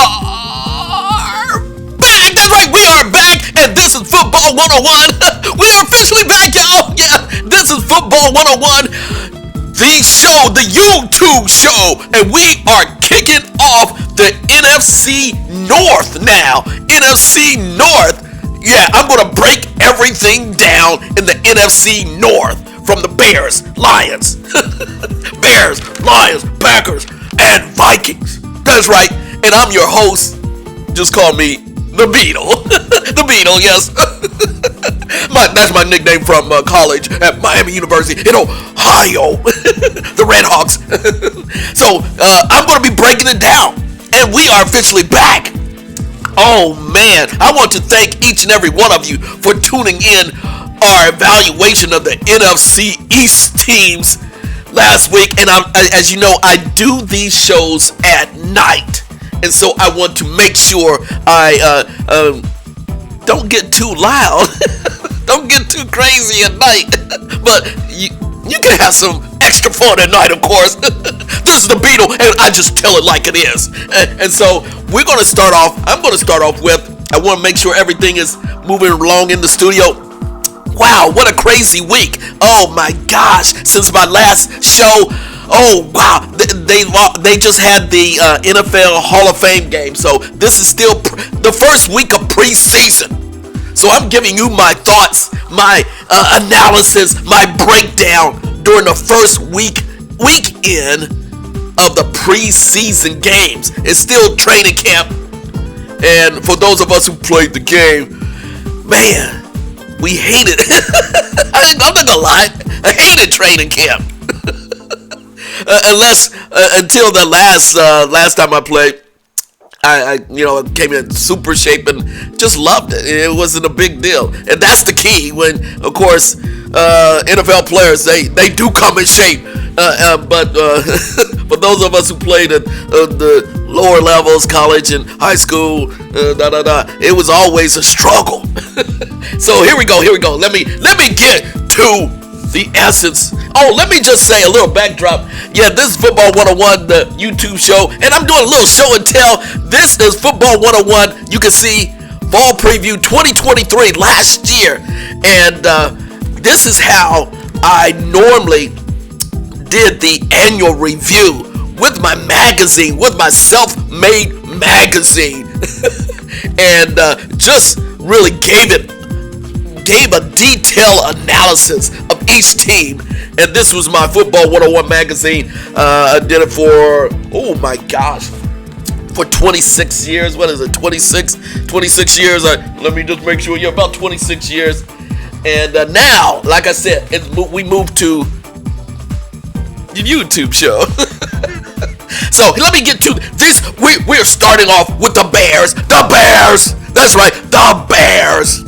are back. That's right, we are back, and this is Football 101. We are officially back, y'all. Yeah, this is Football 101, the show, the YouTube show, and we are kicking off the NFC North now. NFC North. Yeah, I'm going to break everything down in the NFC North from the Bears, Lions, Bears, Lions, Packers, and Vikings. That's right. And I'm your host. Just call me the Beetle. The Beetle, yes. That's my nickname from college at Miami University in Ohio. The Redhawks. So I'm going to be breaking it down. And we are officially back. Oh man, I want to thank each and every one of you for tuning in our evaluation of the NFC East teams last week. And as you know, I do these shows at night. And so I want to make sure I don't get too loud. Don't get too crazy at night. But you can have some extra fun at night, of course. This is the Beetle, and I just tell it like it is. And so I'm going to start off with, I want to make sure everything is moving along in the studio. Wow, what a crazy week. Oh my gosh, since my last show, oh wow, they just had the NFL Hall of Fame game. So this is still the first week of preseason. So I'm giving you my thoughts, my analysis, my breakdown during the first weekend of the preseason games. It's still training camp. And for those of us who played the game, man, we hated it. I'm not gonna lie, I hated training camp. Until the last time I played, I came in super shape and just loved it. It wasn't a big deal, and that's the key. When, of course, NFL players they do come in shape, but for those of us who played at the lower levels, college and high school, it was always a struggle. So here we go. Let me get to the essence. Oh, let me just say a little backdrop. Yeah, this is Football 101, the YouTube show, and I'm doing a little show and tell. This is Football 101. You can see Fall Preview 2023 last year, and this is how I normally did the annual review with my magazine, with my self-made magazine, and just really gave a detailed analysis of each team. And this was my Football 101 magazine. I did it for, oh my gosh, for 26 years. What is it, 26 years? Let me just make sure. You're about 26 years. And now, like I said, we moved to the YouTube show. So let me get to this. We're starting off with the Bears. The Bears. That's right, the Bears.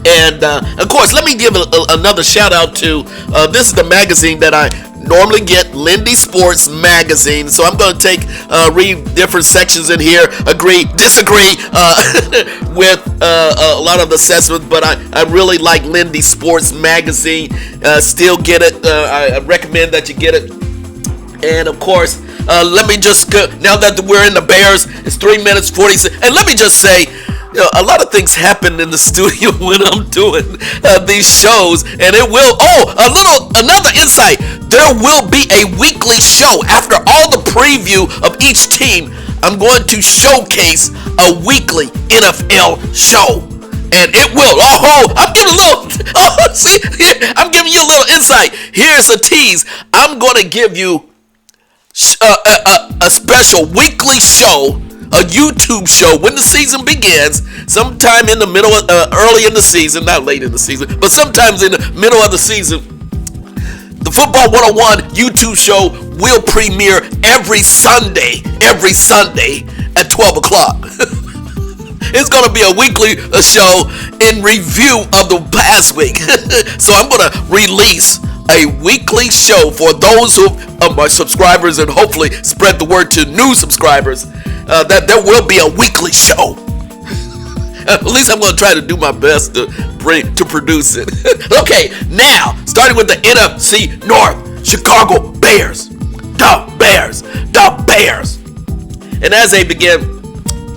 And of course, let me give another shout out to this is the magazine that I normally get, Lindy Sports Magazine. So I'm going to read different sections in here, agree, disagree with a lot of the assessments, but I really like Lindy Sports Magazine. Still get it. I recommend that you get it. And of course, let me just go, now that we're in the Bears, it's 3 minutes 46, and let me just say, a lot of things happen in the studio when I'm doing these shows, and it will. Another insight. There will be a weekly show after all the preview of each team. I'm going to showcase a weekly NFL show, and it will. I'm giving you a little insight. Here's a tease. I'm going to give you a special weekly show. A YouTube show when the season begins, sometime in the middle, early in the season, not late in the season, but sometimes in the middle of the season. The Football 101 YouTube show will premiere every Sunday at 12 o'clock. It's going to be a weekly show in review of the past week. So I'm going to release a weekly show for those of my subscribers, and hopefully spread the word to new subscribers. That there will be a weekly show. At least I'm going to try to do my best to produce it. Okay, now starting with the NFC North, Chicago Bears, the Bears. And as they begin,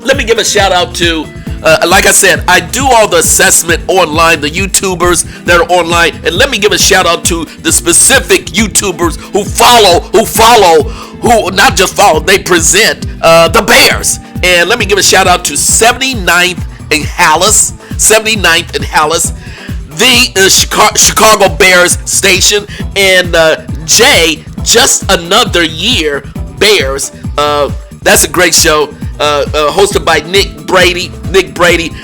let me give a shout out to, like I said, I do all the assessment online, the YouTubers that are online, and let me give a shout out to the specific YouTubers who not just follow, they present the Bears. And let me give a shout out to 79th and Hallis, the Chicago Bears station, and Jay, Just Another Year Bears. That's a great show, hosted by Nick Brady.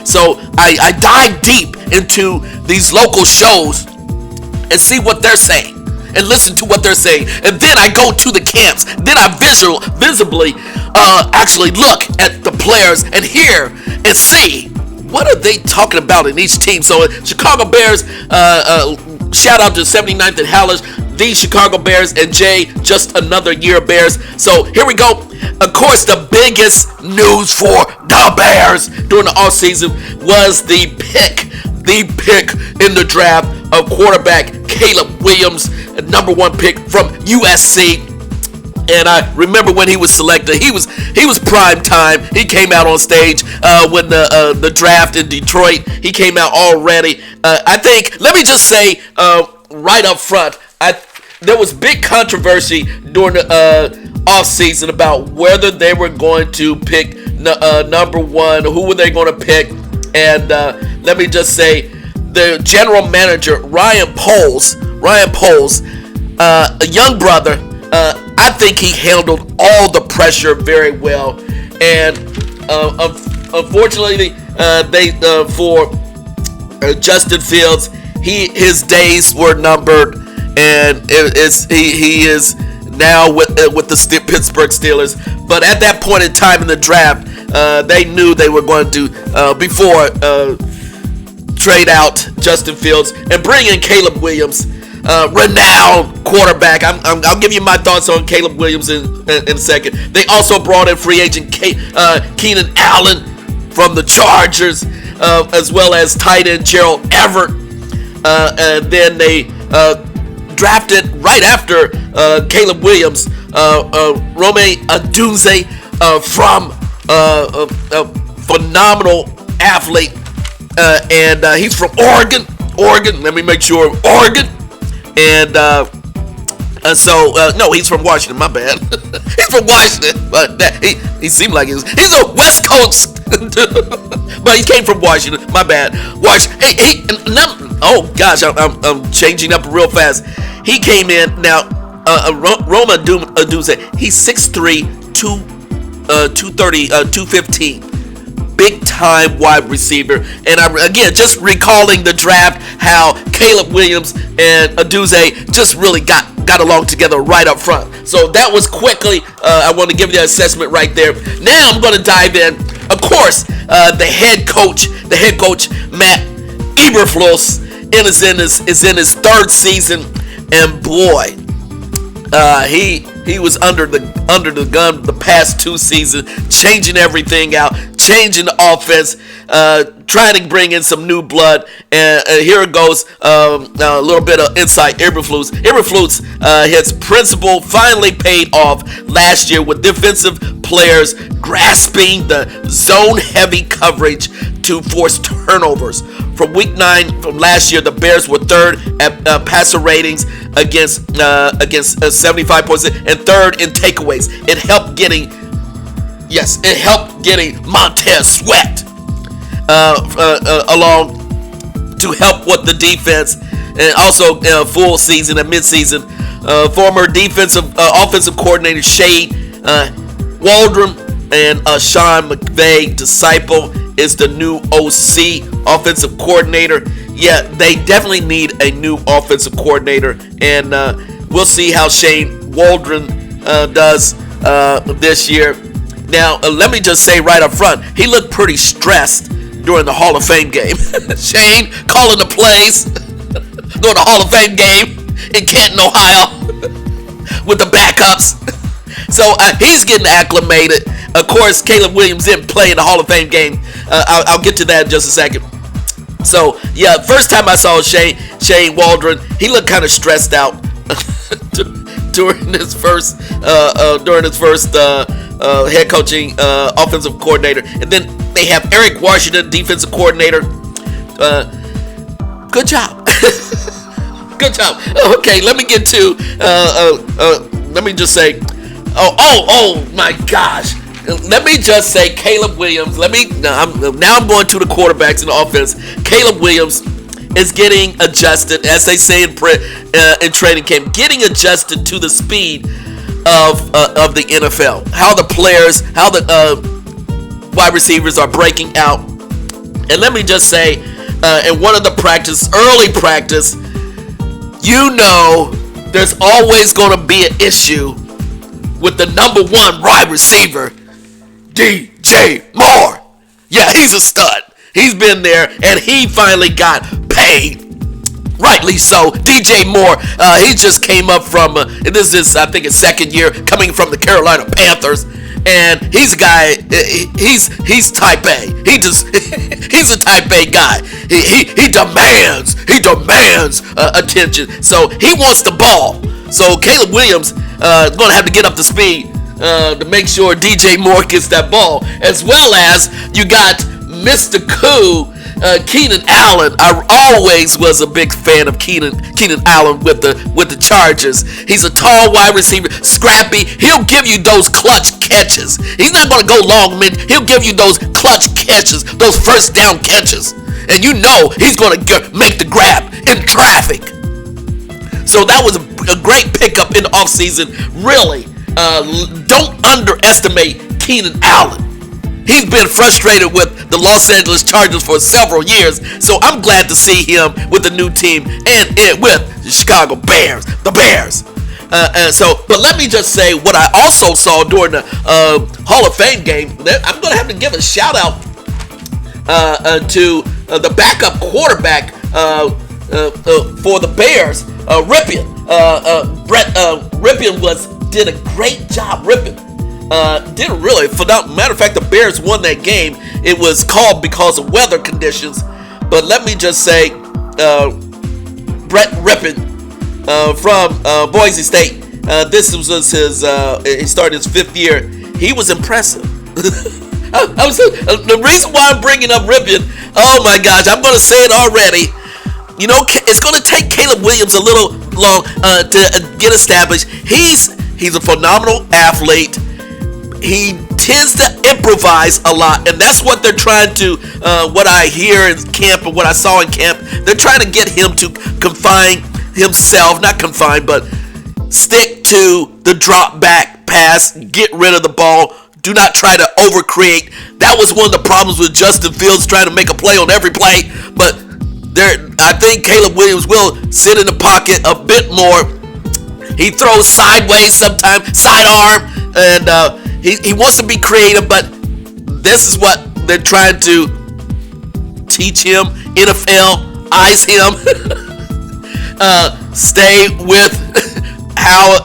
So I dive deep into these local shows and see what they're saying and listen to what they're saying, and then I go to the camps. Then I visibly actually look at the players and hear and see what are they talking about in each team. So Chicago Bears, shout out to 79th and Hallis, the Chicago Bears, and Jay, Just Another Year Bears. So here we go. Of course, the biggest news for the Bears during the offseason was the pick in the draft of quarterback Caleb Williams, number 1 pick from USC. And I remember when he was selected, he was prime time. He came out on stage when the draft in Detroit. He came out already. I think, let me just say right up front, there was big controversy during the offseason about whether they were going to pick number 1, who were they going to pick. And let me just say, the general manager, Ryan Poles, a young brother, I think he handled all the pressure very well. And unfortunately, for Justin Fields, his days were numbered, and he is now with the Pittsburgh Steelers. But at that point in time in the draft, they knew they were going to before trade out Justin Fields and bring in Caleb Williams, renowned quarterback. I'll give you my thoughts on Caleb Williams in a second. They also brought in free agent Keenan Allen from the Chargers, as well as tight end Gerald Everett. And then they drafted right after Caleb Williams, Rome Odunze from a phenomenal athlete, and he's from Oregon. Let me make sure, Oregon. And no, he's from Washington. My bad. He's from Washington, but he seemed like he's a West Coast, but he came from Washington. My bad. Oh gosh, I'm changing up real fast. He came in now. Rome Odunze. He's 6'3", 230, 215. Big time wide receiver. And again, just recalling the draft, how Caleb Williams and Odunze just really got along together right up front. So that was quickly, I want to give you the assessment right there. Now I'm going to dive in. Of course, the head coach Matt Eberflus is in his 3rd season, and boy, he was under the gun the past 2 seasons, changing everything out, changing the offense, trying to bring in some new blood. And here it goes, a little bit of insight. Eberflus, his principle finally paid off last year with defensive players grasping the zone-heavy coverage to force turnovers. From week 9 from last year, the Bears were 3rd at passer ratings against 75 points and 3rd in takeaways. It helped getting Montez Sweat along to help with the defense, and also full season and midseason. Former offensive coordinator Shane Waldron and Sean McVay disciple is the new OC, offensive coordinator. Yeah, they definitely need a new offensive coordinator, and we'll see how Shane Waldron does this year. Now, let me just say right up front, he looked pretty stressed during the Hall of Fame game. Shane calling the plays during the Hall of Fame game in Canton, Ohio, with the backups. So he's getting acclimated. Of course, Caleb Williams didn't play in the Hall of Fame game. I'll get to that in just a second. So yeah, first time I saw Shane Waldron, he looked kind of stressed out during his first head coaching offensive coordinator, and then they have Eric Washington, defensive coordinator. Good job. Good job. Okay, let me get to. Let me just say. Oh my gosh. Let me just say Caleb Williams. Now I'm going to the quarterbacks in the offense. Caleb Williams is getting adjusted, as they say in training camp, getting adjusted to the speed of the NFL. How the players, how the wide receivers are breaking out. And let me just say, in one of the early practice, there's always going to be an issue with the number one wide receiver, DJ Moore. Yeah, he's a stud. He's been there, and he finally got paid. Rightly so. DJ Moore, he just came up from, this is, I think, his second year coming from the Carolina Panthers. And he's a guy, he's type A. He's a type A guy. He demands attention. So he wants the ball. So Caleb Williams is going to have to get up to speed to make sure DJ Moore gets that ball. As well as you got Mr. Cool, Keenan Allen. I always was a big fan of Keenan Allen with the Chargers. He's a tall wide receiver, scrappy. He'll give you those clutch catches. He's not going to go long, man. He'll give you those clutch catches, those first down catches. And he's going to make the grab in traffic. So that was a great pickup in the offseason. Really, don't underestimate Keenan Allen. He's been frustrated with the Los Angeles Chargers for several years, so I'm glad to see him with the new team and with the Chicago Bears, the Bears. But let me just say what I also saw during the Hall of Fame game. I'm going to have to give a shout out to the backup quarterback for the Bears, Rypien. Brett Rypien did a great job. Rypien did a really phenomenal. Matter of fact, the Bears won that game. It was called because of weather conditions. But let me just say, Brett Rypien from Boise State. This was his. He started his 5th year. He was impressive. The reason why I'm bringing up Rypien, oh my gosh, I'm going to say it already. It's going to take Caleb Williams a little long to get established. He's a phenomenal athlete. He tends to improvise a lot, and that's what they're trying to, what I hear in camp and what I saw in camp, they're trying to get him to stick to the drop back pass, get rid of the ball, do not try to overcreate. That was one of the problems with Justin Fields trying to make a play on every play, but I think Caleb Williams will sit in the pocket a bit more. He throws sideways sometimes, sidearm, and he wants to be creative, but this is what they're trying to teach him. NFL, eyes him. Stay with how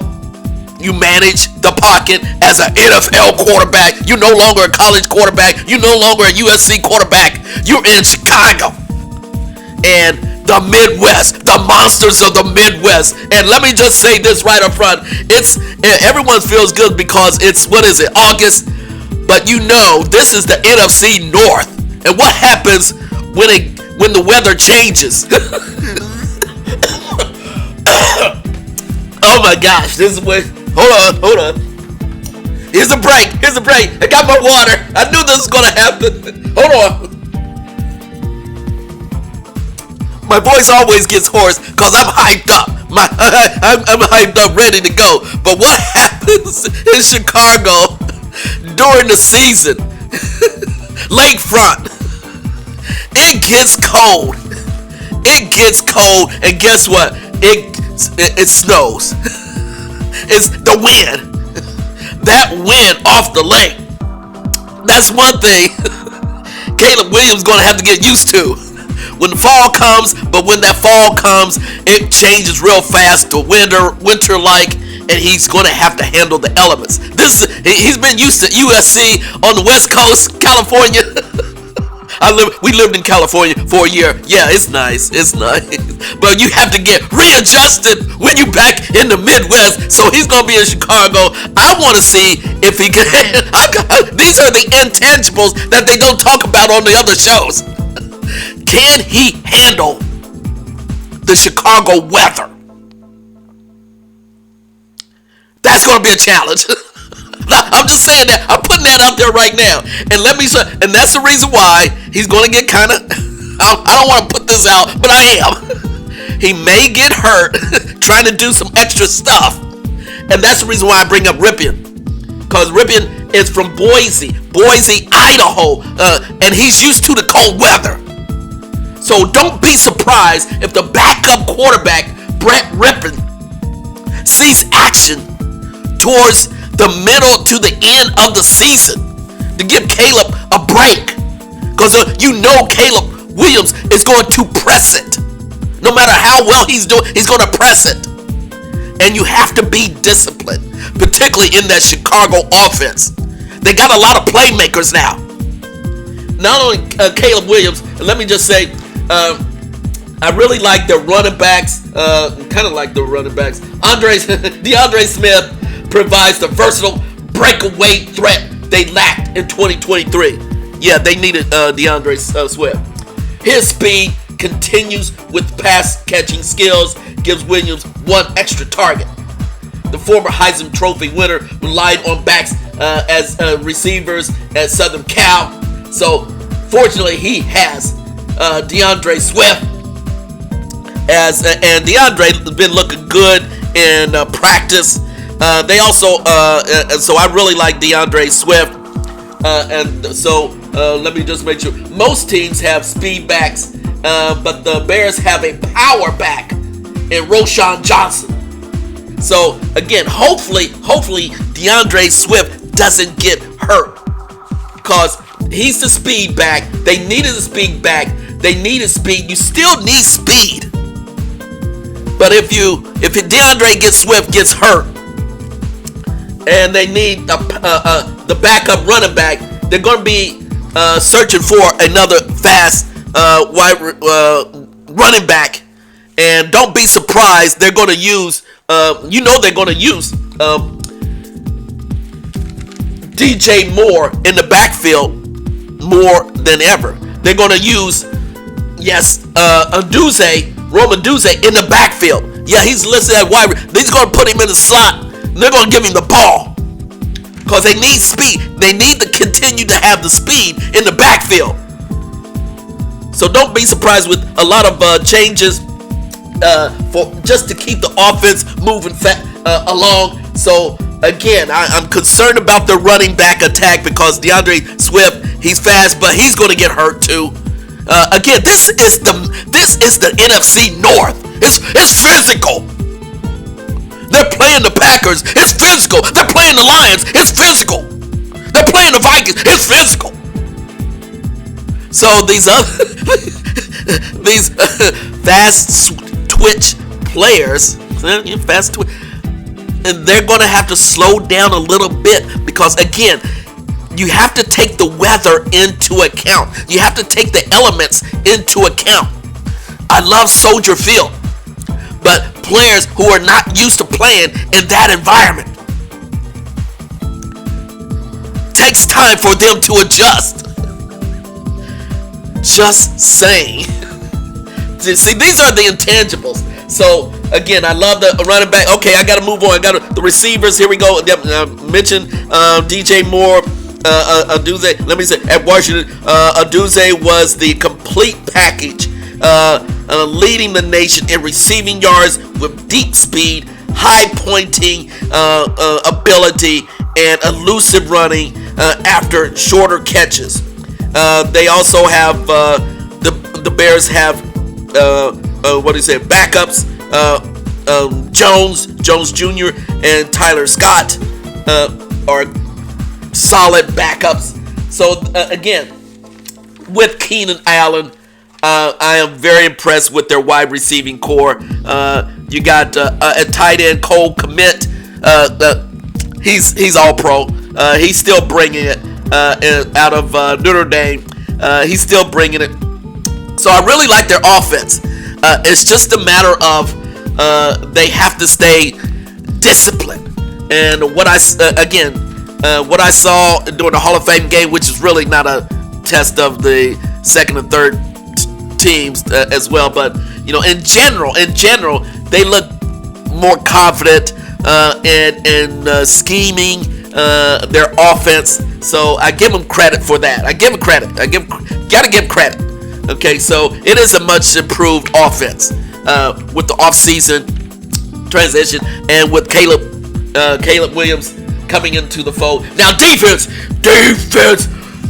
you manage the pocket as an NFL quarterback. You're no longer a college quarterback. You're no longer a USC quarterback. You're in Chicago. And the Midwest, the monsters of the Midwest. And let me just say this right up front. Everyone feels good because it's, August. But this is the NFC North. And what happens when the weather changes? Oh my gosh, this is what, hold on. Here's a break. I got my water. I knew this was going to happen. Hold on. My voice always gets hoarse because I'm hyped up. I'm hyped up, ready to go. But what happens in Chicago during the season? Lakefront. It gets cold. And guess what? It snows. It's the wind. That wind off the lake. That's one thing Caleb Williams going to have to get used to. When the fall comes, but when that fall comes, it changes real fast to winter-like, and he's going to have to handle the elements. He's been used to USC on the West Coast, California. We lived in California for a year. Yeah, it's nice. It's nice. But you have to get readjusted when you back in the Midwest. So he's gonna be in Chicago. I want to see if he can. These are the intangibles that they don't talk about on the other shows. Can he handle the Chicago weather? That's gonna be a challenge. I'm just saying that. I'm putting that out there right now. And let me show, and that's the reason why he's going to get kind of, I don't want to put this out, but I am. He may get hurt trying to do some extra stuff. And that's the reason why I bring up Rypien. Because Rypien is from Boise, Idaho. And he's used to the cold weather. So don't be surprised if the backup quarterback, Brett Rypien, sees action towards the middle to the end of the season to give Caleb a break, because Caleb Williams is going to press it. No matter how well he's doing, he's going to press it. And you have to be disciplined, particularly in that Chicago offense. They got a lot of playmakers now. Not only Caleb Williams, and let me just say, I really like their running backs. Kind of like the running backs. DeAndre Smith provides the versatile breakaway threat they lacked in 2023. Yeah, they needed DeAndre Swift. His speed continues with pass catching skills, gives Williams one extra target. The former Heisman Trophy winner relied on backs as receivers at Southern Cal. So fortunately, he has DeAndre Swift and DeAndre has been looking good in practice. They also, so I really like DeAndre Swift. And so let me just make sure. Most teams have speed backs, but the Bears have a power back in Roschon Johnson. So again, hopefully DeAndre Swift doesn't get hurt, because he's the speed back. They needed a speed back. They needed speed. You still need speed. But if DeAndre Swift gets hurt, and they need the backup running back, they're going to be searching for another fast wide running back. And don't be surprised, they're going to use, they're going to use DJ Moore in the backfield more than ever. They're going to use, Rome Odunze in the backfield. Yeah, he's listed at wide. They're going to put him in the slot. They're going to give him the ball, because they need speed. They need to continue to have the speed in the backfield. So don't be surprised with a lot of changes for just to keep the offense moving along. So again, I'm concerned about the running back attack, because DeAndre Swift, he's fast, but he's going to get hurt too. Again, this is the NFC North. It's physical. They're playing the Packers. It's physical. They're playing the Lions. It's physical. They're playing the Vikings. It's physical. So these fast twitch players, and they're going to have to slow down a little bit, because again, you have to take the weather into account. You have to take the elements into account. I love Soldier Field, but players who are not used to playing in that environment, takes time for them to adjust. Just saying. See, these are the intangibles. So again, I love the running back. Okay, I got to move on. I got the receivers. Here we go. I mentioned DJ Moore, Odunze. Let me say, at Washington, Odunze was the complete package, leading the nation in receiving yards with deep speed, high pointing ability, and elusive running after shorter catches. They also have the Bears have backups. Jones Jr. and Tyler Scott are solid backups. So again, with Keenan Allen, I am very impressed with their wide receiving core. You got a tight end, Cole Kmet. He's all pro. He's still bringing it out of Notre Dame. He's still bringing it. So I really like their offense. It's just a matter of they have to stay disciplined. And what I saw during the Hall of Fame game, which is really not a test of the second and third teams as well, but in general, they look more confident in scheming their offense. So I give them credit for that. Gotta give credit. Okay, so it is a much improved offense with the offseason transition and with Caleb Williams coming into the fold. Now defense.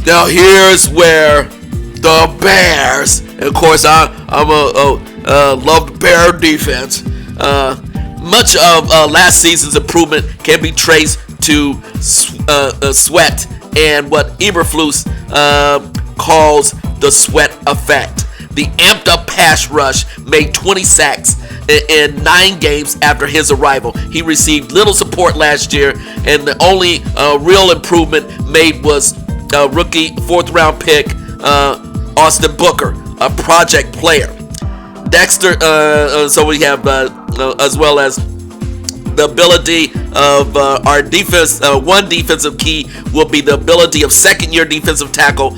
Now here's where the Bears, and of course I love the Bear defense. Much of last season's improvement can be traced to Sweat and what Eberflus calls the Sweat effect. The amped up pass rush made 20 sacks in 9 games after his arrival. He received little support last year, and the only real improvement made was rookie 4th round pick Austin Booker, a project player. Dexter, so we have as well as the ability of our defense. One defensive key will be the ability of second-year defensive tackle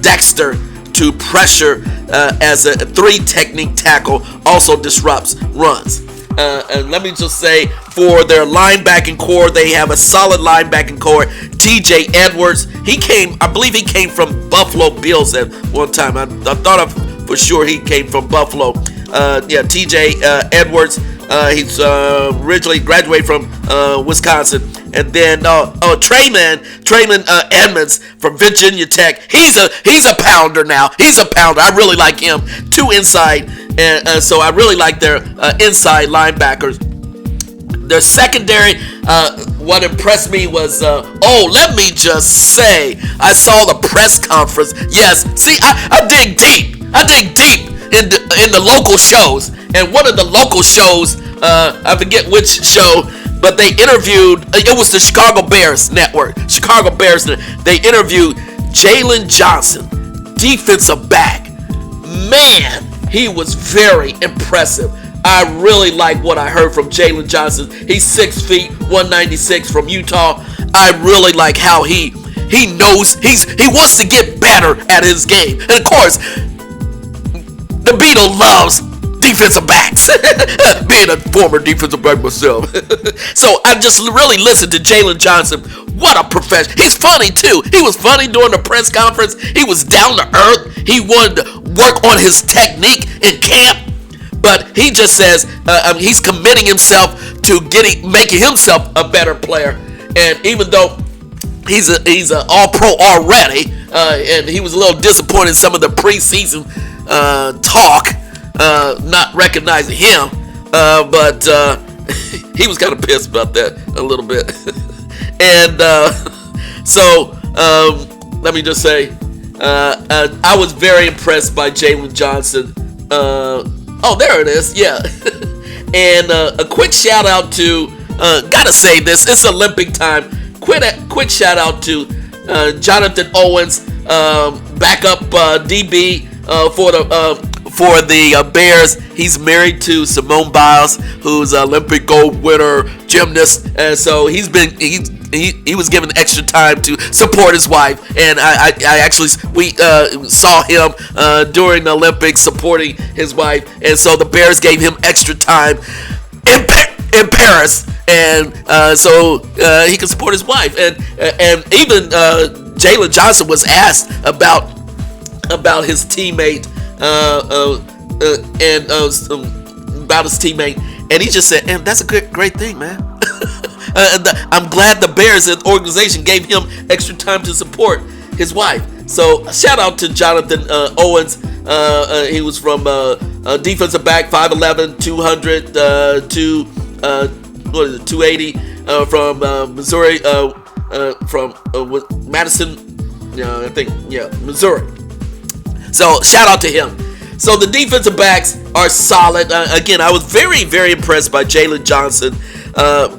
Dexter to pressure as a 3 technique tackle also disrupts runs. And let me just say, for their linebacking core, they have a solid linebacking core. TJ Edwards, I believe he came from Buffalo Bills at one time. I thought for sure he came from Buffalo. TJ Edwards. He's originally graduated from Wisconsin. And then Trayman Edmonds from Virginia Tech. He's a pounder now. He's a pounder. I really like him. 2 inside, and so I really like their inside linebackers. Their secondary, what impressed me was, let me just say, I saw the press conference. Yes, see, I dig deep. In the local shows, and one of the local shows, I forget which show, but they interviewed, it was the Chicago Bears Network. They interviewed Jalen Johnson, defensive back. Man, he was very impressive. I really like what I heard from Jalen Johnson. He's 6 feet, 196 from Utah. I really like how he knows he wants to get better at his game. And of course, the Beetle loves defensive backs, being a former defensive back myself. So I just really listened to Jalen Johnson. What a professional. He's funny too. He was funny during the press conference. He was down to earth. He wanted to work on his technique in camp. But he just says he's committing himself to making himself a better player. And even though he's an all-pro already, and he was a little disappointed in some of the preseason talk, not recognizing him, but he was kind of pissed about that a little bit. And so let me just say, I was very impressed by Jalen Johnson. There it is, yeah. And a quick shout out to, gotta say this, it's Olympic time. Quick shout out to Jonathan Owens, backup DB for the Bears. He's married to Simone Biles, who's an Olympic gold winner gymnast, and so he was given extra time to support his wife. And we saw him during the Olympics supporting his wife, and so the Bears gave him extra time in Paris, and so he can support his wife. And even Jalen Johnson was asked about his teammate. About his teammate, and he just said, "And that's a great thing, man." I'm glad the Bears organization gave him extra time to support his wife. So shout out to Jonathan Owens. He was from defensive back, 5'11", 200 to 280 from Missouri, from Madison, I think, Missouri. So shout out to him. So the defensive backs are solid. Again, I was very, very impressed by Jalen Johnson,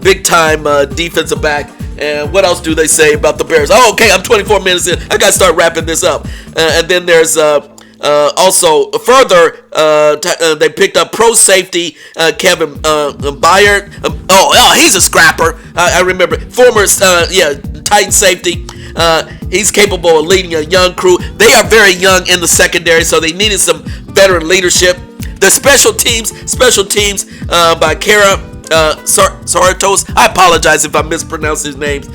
big time defensive back. And what else do they say about the Bears? Oh, okay, I'm 24 minutes in. I got to start wrapping this up. And then there's also further, they picked up pro safety Kevin Byard. He's a scrapper. I remember former Titan safety. He's capable of leading a young crew. They are very young in the secondary, so they needed some veteran leadership. The special teams by Kara Saratos, I apologize if I mispronounce his names,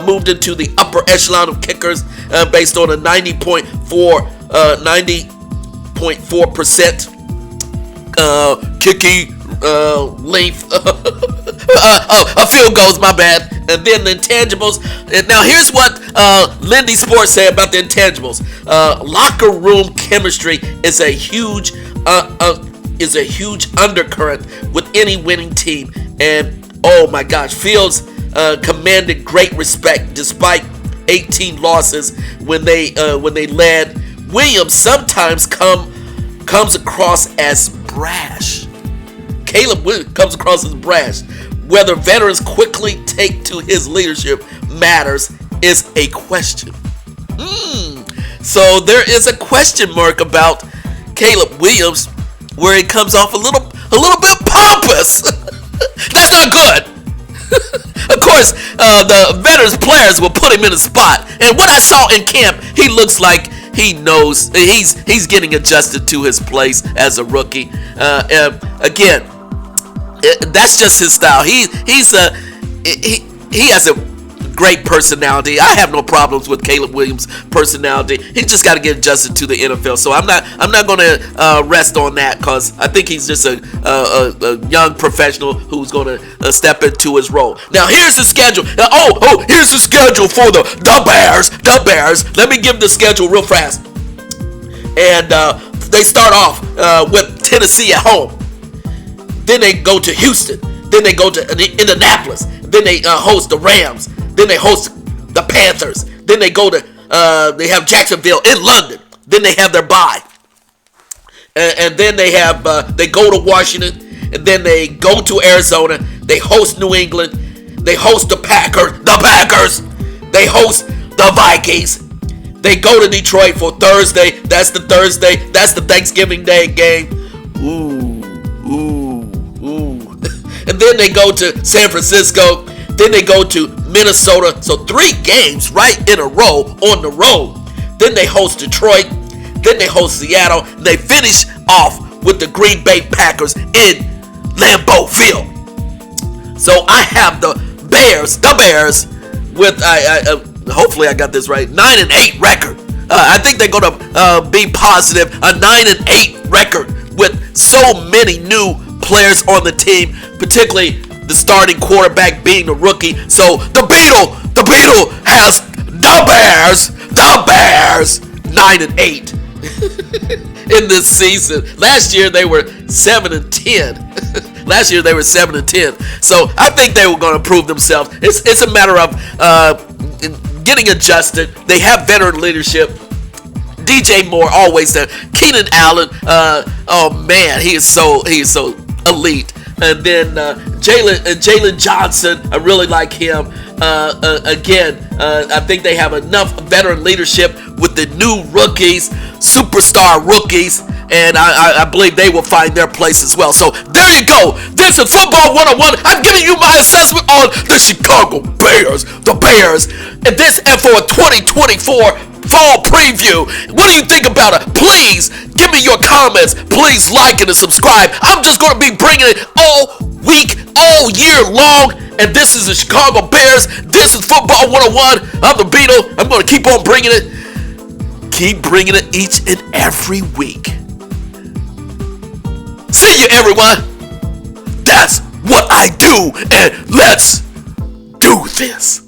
moved into the upper echelon of kickers based on a 90.4% kicking length. A field goals, my bad. And then the intangibles. And now here's what Lindy Sports say about the intangibles. Locker room chemistry is a huge undercurrent with any winning team. And oh my gosh, Fields commanded great respect despite 18 losses when they led. Williams sometimes comes across as brash. Caleb Williams comes across as brash. Whether veterans quickly take to his leadership matters is a question. So there is a question mark about Caleb Williams, where he comes off a little bit pompous. That's not good. Of course, the veterans players will put him in a spot. And what I saw in camp, he looks like he knows he's getting adjusted to his place as a rookie. Again, that's just his style. He has a great personality. I have no problems with Caleb Williams' personality. He just got to get adjusted to the NFL. So I'm not going to rest on that, because I think he's just a young professional who's going to step into his role. Now here's the schedule. Here's the schedule for the Bears. The Bears. Let me give the schedule real fast. And they start off with Tennessee at home. Then they go to Houston. Then they go to Indianapolis. Then they host the Rams. Then they host the Panthers. Then they go to they have Jacksonville in London. Then they have their bye. And then they go to Washington. And then they go to Arizona. They host New England. They host the Packers. They host the Vikings. They go to Detroit for Thursday. That's the Thanksgiving Day game. Ooh. And then they go to San Francisco. Then they go to Minnesota. So 3 games right in a row on the road. Then they host Detroit. Then they host Seattle. And they finish off with the Green Bay Packers in Lambeau Field. So I have the Bears with hopefully I got this right, 9-8 record. I think they're going to be positive, a 9-8 record with so many new players on the team, particularly the starting quarterback being a rookie. So the Beetle has the Bears 9-8 in this season. Last year they were 7-10. So I think they were going to prove themselves. It's a matter of getting adjusted. They have veteran leadership. DJ Moore always there. Keenan Allen, oh man, he is so elite. And then Jalen Johnson, I really like him. I think they have enough veteran leadership with the new rookies, superstar rookies, and I believe they will find their place as well. So there you go. This is Football 101. I'm giving you my assessment on the Chicago Bears, the Bears, and for a 2024 fall preview. What do you think about it? Please give me your comments. Please like it and subscribe. I'm just going to be bringing it all week, all year long. And this is the Chicago Bears. This is Football 101. I'm the Beetle. I'm going to keep on bringing it. Keep bringing it each and every week. See you, everyone. That's what I do. And let's do this.